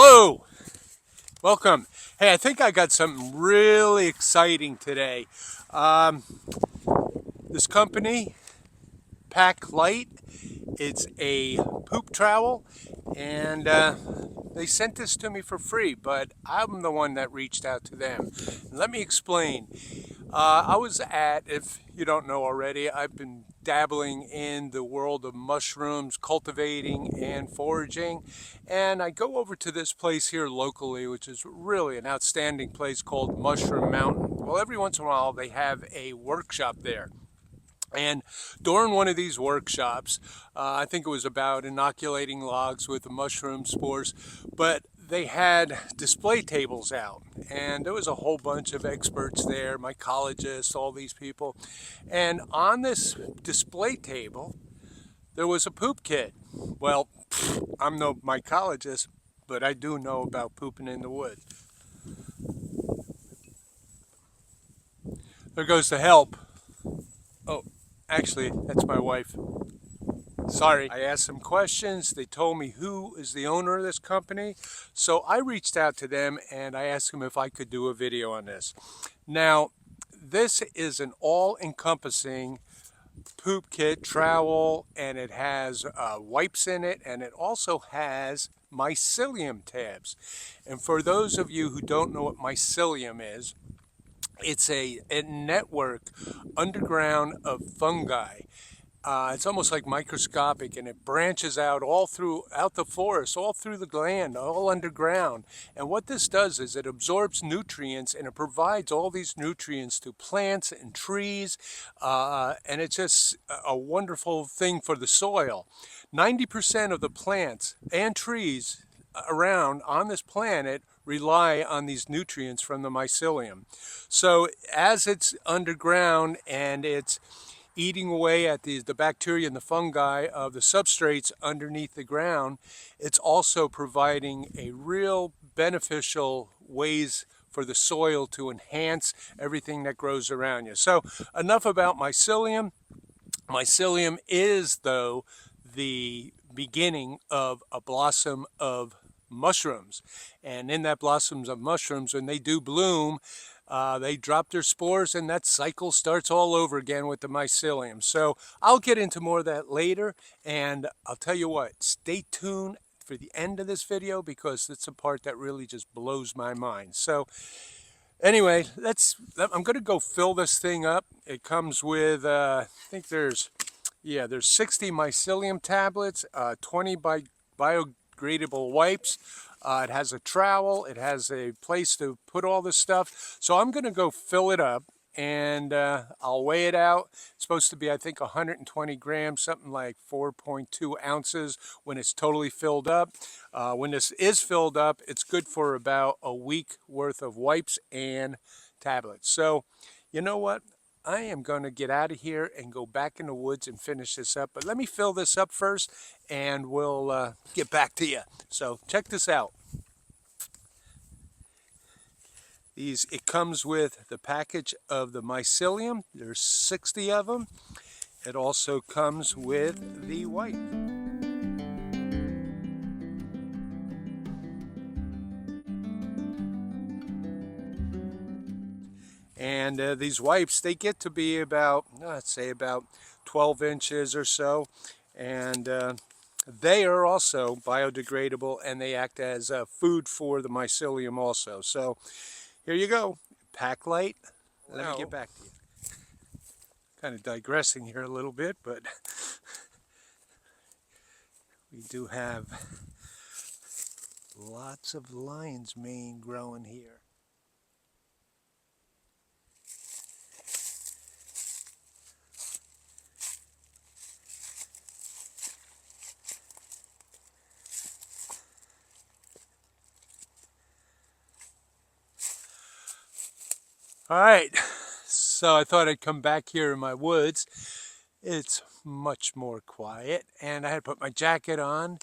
Hello, welcome. Hey, I think I got something really exciting today. Um, this company, Pack Light, it's a poop trowel, and they sent this to me for free, but I'm the one that reached out to them. Let me explain. I was if you don't know already, I've been dabbling in the world of mushrooms, cultivating and foraging. And I go over to this place here locally, which is really an outstanding place called Mushroom Mountain. Well, every once in a while they have a workshop there. And during one of these workshops, I think it was about inoculating logs with the mushroom spores, but they had display tables out. And there was a whole bunch of experts there, mycologists, all these people. And on this display table, there was a poop kit. Well, I'm no mycologist, but I do know about pooping in the woods. There goes the help. Oh, actually, that's my wife. Sorry. I asked some questions. They told me who is the owner of this company. So I reached out to them and I asked them if I could do a video on this. Now, this is an all-encompassing poop kit trowel, and it has wipes in it, and it also has mycelium tabs. And for those of you who don't know what mycelium is, it's a network underground of fungi. It's almost like microscopic, and it branches out all throughout the forest, all through the land, all underground. And what this does is it absorbs nutrients, and it provides all these nutrients to plants and trees, and it's just a wonderful thing for the soil. 90% of the plants and trees around on this planet rely on these nutrients from the mycelium. So as it's underground and it's eating away at the bacteria and the fungi of the substrates underneath the ground, it's also providing a real beneficial ways for the soil to enhance everything that grows around you. So enough about mycelium. Mycelium is, though, the beginning of a blossom of mushrooms. And in that blossoms of mushrooms, when they do bloom, they drop their spores, and that cycle starts all over again with the mycelium. So I'll get into more of that later, and I'll tell you what, stay tuned for the end of this video because it's a part that really just blows my mind. So anyway, I'm going to go fill this thing up. It comes with, I think there's 60 mycelium tablets, 20 biodegradable wipes. It has a trowel. It has a place to put all this stuff. So I'm going to go fill it up, and I'll weigh it out. It's supposed to be, I think, 120 grams, something like 4.2 ounces when it's totally filled up. When this is filled up, it's good for about a week worth of wipes and tablets. So, you know what? I am going to get out of here and go back in the woods and finish this up. But let me fill this up first, and we'll get back to you. So check this out. It comes with the package of the mycelium. There's 60 of them. It also comes with the wipe. And these wipes, they get to be about, let's say about 12 inches or so. And they are also biodegradable, and they act as food for the mycelium also. So here you go, Pack Light. Let me get back to you. Kind of digressing here a little bit, but we do have lots of lion's mane growing here. All right, so I thought I'd come back here in my woods. It's much more quiet, and I had to put my jacket on.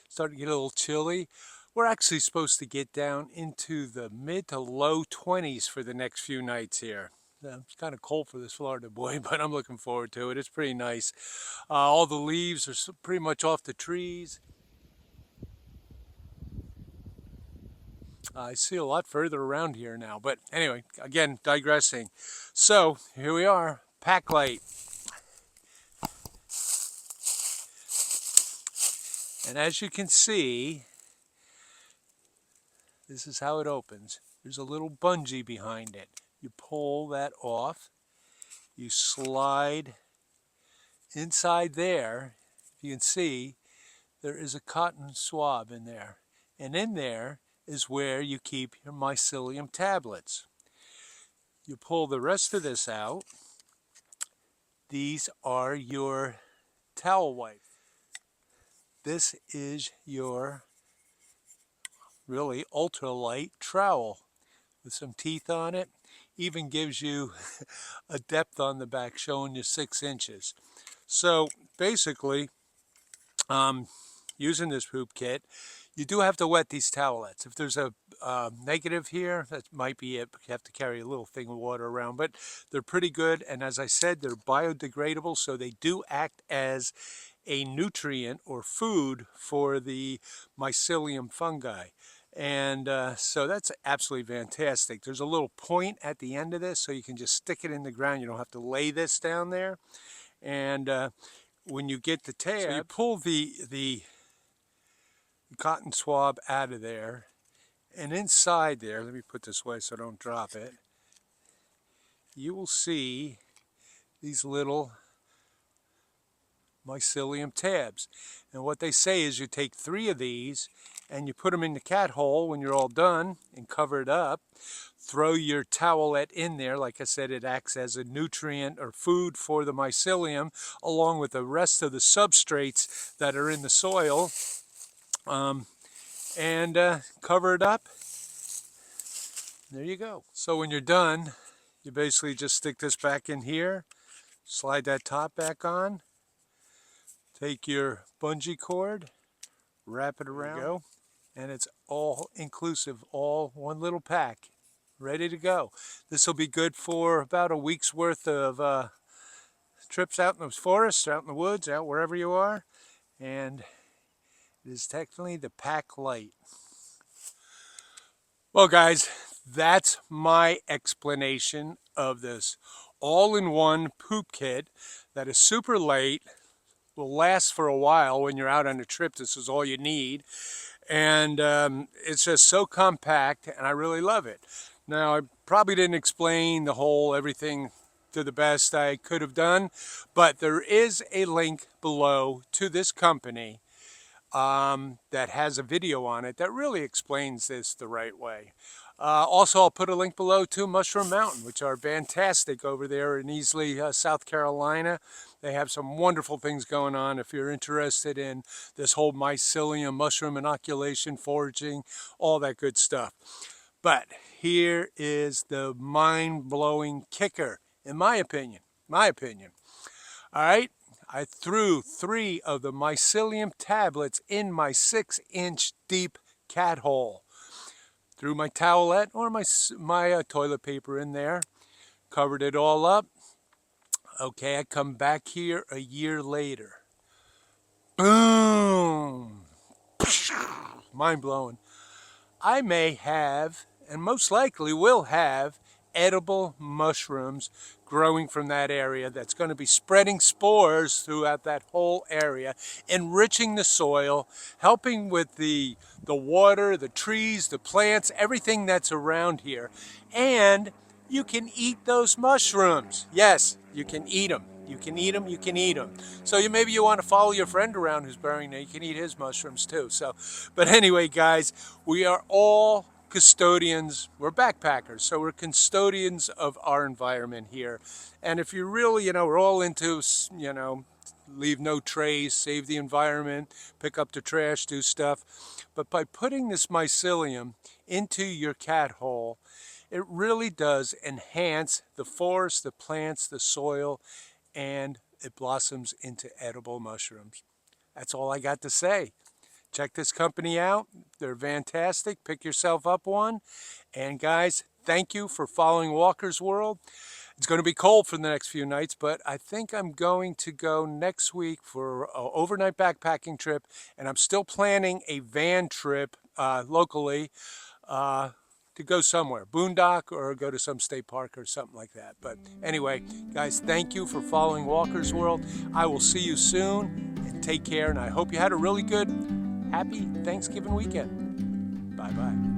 Started to get a little chilly. We're actually supposed to get down into the mid to low 20s for the next few nights here. It's kind of cold for this Florida boy, but I'm looking forward to it. It's pretty nice. All the leaves are pretty much off the trees. I see a lot further around here now. But anyway, again, digressing. So here we are, pack light. And as you can see, this is how it opens. There's a little bungee behind it. You pull that off. You slide inside there. You can see there is a cotton swab in there. And in there is where you keep your mycelium tablets. You pull the rest of this out. These are your towel wipes. This is your really ultralight trowel with some teeth on it. Even gives you a depth on the back showing you 6 inches. So basically, using this poop kit, you do have to wet these towelettes. If there's a negative here, that might be it. You have to carry a little thing of water around, but they're pretty good. And as I said, they're biodegradable, so they do act as a nutrient or food for the mycelium fungi. And so that's absolutely fantastic. There's a little point at the end of this, so you can just stick it in the ground. You don't have to lay this down there. And when you get the tab, so you pull the cotton swab out of there, and inside there, let me put this away so I don't drop it, you will see these little mycelium tabs. And what they say is you take 3 of these and you put them in the cat hole when you're all done and cover it up. Throw your towelette in there. Like I said, it acts as a nutrient or food for the mycelium along with the rest of the substrates that are in the soil. And cover it up. There you go. So when you're done, you basically just stick this back in here, slide that top back on, take your bungee cord, wrap it around, go, and it's all inclusive, all one little pack, ready to go. This will be good for about a week's worth of trips out in the forest, out in the woods, out wherever you are, and it is technically the Pack Light. Well, guys, that's my explanation of this all-in-one poop kit that is super light, will last for a while when you're out on a trip. This is all you need, and it's just so compact, and I really love it. Now, I probably didn't explain the whole everything to the best I could have done, but there is a link below to this company that has a video on it that really explains this the right way. Also, I'll put a link below to Mushroom Mountain, which are fantastic over there in Easley, South Carolina. They have some wonderful things going on if you're interested in this whole mycelium, mushroom inoculation, foraging, all that good stuff. But here is the mind-blowing kicker, in my opinion. All right, I threw 3 of the mycelium tablets in my 6-inch deep cat hole. Threw my towelette or my toilet paper in there, covered it all up. Okay, I come back here a year later. Boom! Mind blowing. I may have, and most likely will have, edible mushrooms growing from that area that's going to be spreading spores throughout that whole area, enriching the soil, helping with the water, the trees, the plants, everything that's around here. And you can eat those mushrooms. Yes, you can eat them. You can eat them, you can eat them. So maybe you want to follow your friend around who's burying them. You can eat his mushrooms too. So, but anyway, guys, we are all custodians. We're backpackers, so we're custodians of our environment here. And if you really, we're all into, leave no trace, save the environment, pick up the trash, do stuff. But by putting this mycelium into your cat hole, it really does enhance the forest, the plants, the soil, and it blossoms into edible mushrooms. That's all I got to say. Check this company out. They're fantastic. Pick yourself up one. And guys, thank you for following Walker's World. It's going to be cold for the next few nights, but I think I'm going to go next week for an overnight backpacking trip, and I'm still planning a van trip locally to go somewhere, boondock or go to some state park or something like that. But anyway, guys, thank you for following Walker's World. I will see you soon, and take care, and I hope you had a really good, happy Thanksgiving weekend. Bye-bye.